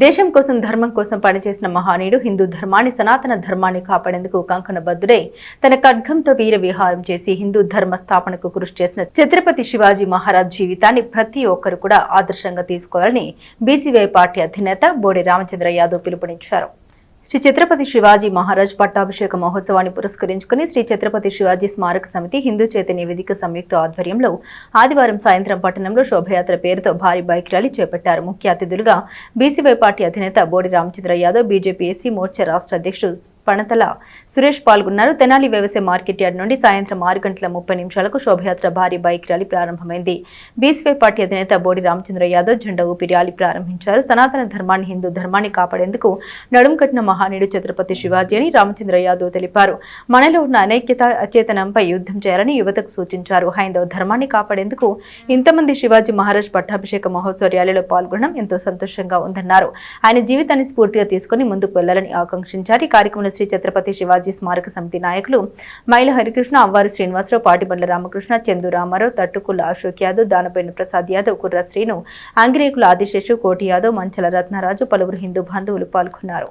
దేశం కోసం ధర్మం కోసం పనిచేసిన మహానీయుడు హిందూ ధర్మాన్ని సనాతన ధర్మాన్ని కాపాడేందుకు కంకణబద్ధుడై తన ఖడ్గంతో వీర విహారం చేసి హిందూ ధర్మ స్థాపనకు కృషి చేసిన ఛత్రపతి శివాజీ మహారాజ్ జీవితాన్ని ప్రతి ఒక్కరు కూడా ఆదర్శంగా తీసుకోవాలని బీసీవై పార్టీ అధినేత బోడి రామచంద్ర యాదవ్ పిలుపునిచ్చారు. శ్రీ ఛత్రపతి శివాజీ మహారాజ్ పట్టాభిషేక మహోత్సవాన్ని పురస్కరించుకుని శ్రీ ఛత్రపతి శివాజీ స్మారక సమితి హిందూ చైతన్య వేదిక సంయుక్త ఆధ్వర్యంలో ఆదివారం సాయంత్రం పట్టణంలో శోభయాత్ర పేరుతో భారీ బైక్ ర్యాలీ చేపట్టారు. ముఖ్య అతిథులుగా బీసీవై పార్టీ అధినేత బోడి రామచంద్ర యాదవ్, బీజేపీ ఎస్సీ మోర్చా రాష్ట్ర అధ్యక్షుడు పణతల సురేష్ పాల్గొన్నారు. తెనాలి వ్యవసాయ మార్కెట్ యార్డ్ నుండి సాయంత్రం 6:30 శోభయాత్ర భారీ బైక్ ర్యాలీ ప్రారంభమైంది. బీసీవై పార్టీ అధినేత బోడి రామచంద్ర యాదవ్ జెండా ఊపి ర్యాలీ ప్రారంభించారు. సనాతన ధర్మాన్ని, హిందూ ధర్మాన్ని కాపాడేందుకు నడుం కట్టిన మహానీయుడు ఛత్రపతి శివాజీ అని రామచంద్ర యాదవ్ తెలిపారు. మనలో ఉన్న అనైక్యత అచేతనంపై యుద్ధం చేయాలని యువతకు సూచించారు. హైందవ ధర్మాన్ని కాపాడేందుకు ఇంతమంది శివాజీ మహారాజ్ పట్టాభిషేక మహోత్సవ ర్యాలీలో పాల్గొనడం ఎంతో సంతోషంగా ఉందన్నారు. ఆయన జీవితాన్ని స్ఫూర్తిగా తీసుకుని ముందుకు వెళ్లాలని ఆకాంక్షించారు. ఈ కార్యక్రమంలో శ్రీ ఛత్రపతి శివాజీ స్మారక సమితి నాయకులు మైల హరికృష్ణ, అవ్వారి శ్రీనివాసరావు, పాటిబండ్ల రామకృష్ణ, చందు రామారావు, తట్టుకుల అశోక్ యాదవ్, దానపేట ప్రసాద్ యాదవ్, కుర్ర శ్రీను, అంగిరేకుల ఆదిశేషు, కోటి యాదవ్, మంచల రత్నరాజు, పలువురు హిందూ బంధువులు పాల్గొన్నారు.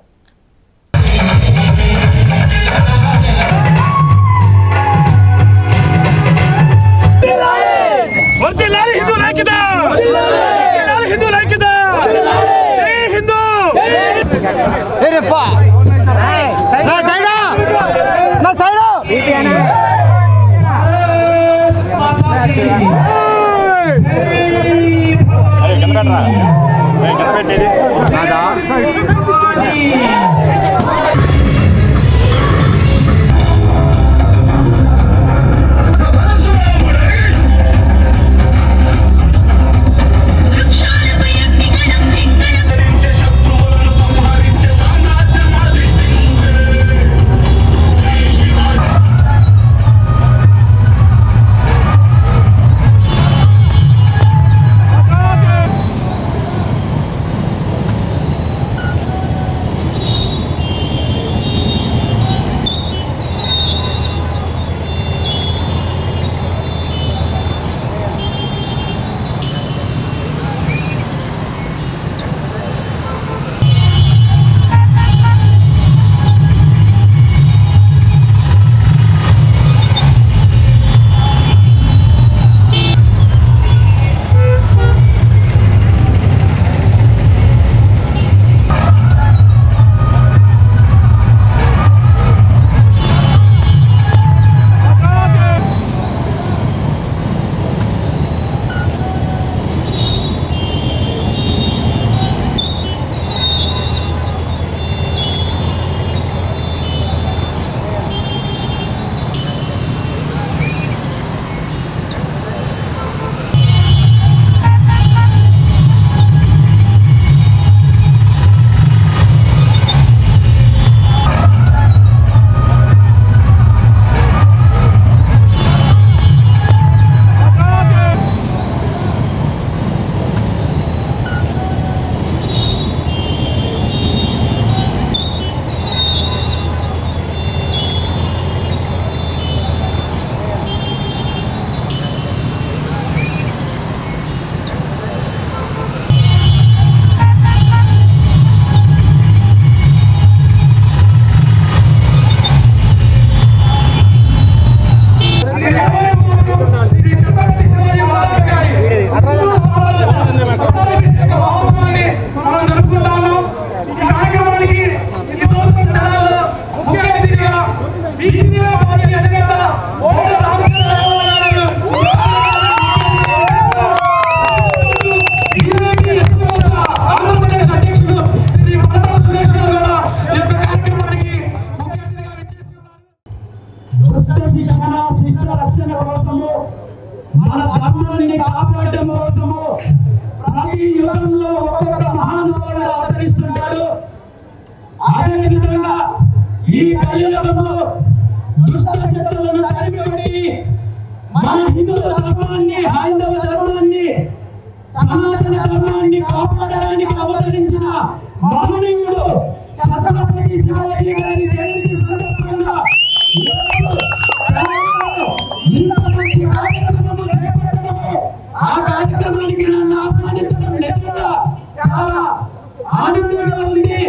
ఆనందంగా ఉంది.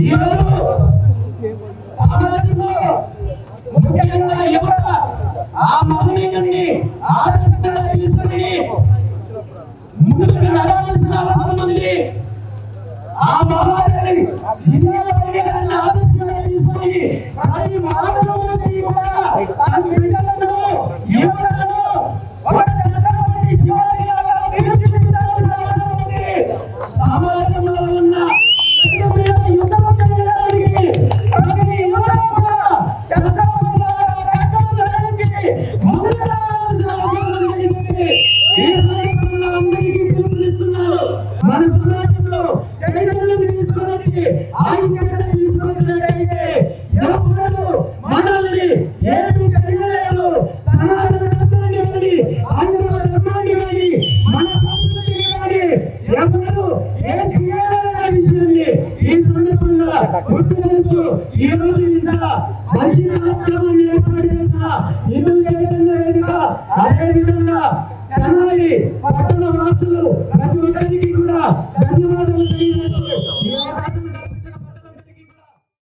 ఈరోజు సమాజంలో ముఖ్యంగా యువత ఆ మహనీయుని ఆదర్శంగా తీసుకొని ముందుకు నడవాల్సిన అవసరం ఉంది. ఆ మహారాజుని ఆదర్శంగా తీసుకొని ప్రతి మానవుడికి కూడా తన బిడ్డలను యువతలను ఒక ఛత్రపతి శివాజీ లాగా తీర్చిదిద్దాల్సిన అవసరం ఉంది. సమాజంలో ఉన్న యుద్ధం చేయడానికి ప్రతి యువత కూడా ఛత్రపతి లాగా కట్టలు ధరించి ముందుకు రావాల్సిన అవసరం ఉంది. ఈ సందర్భంగా అందరికీ పిలుపునిస్తున్నారు. మన సమాజంలో చైతన్యం తీసుకొచ్చి ఐక్యత తీసుకొచ్చినట్లయితే ఎవరు మనల్ని ఏమి చేయలేరు. సనాతన ధర్మాన్ని కానీ ఆంధ్ర ధర్మాన్ని కానీ మన సంస్కృతిని కానీ ఎవరు ఏం చేయాలనే విషయాన్ని ఈ సందర్భంగా గుర్తించు. ఈ రోజు ఇంత మంచి కార్యక్రమాన్ని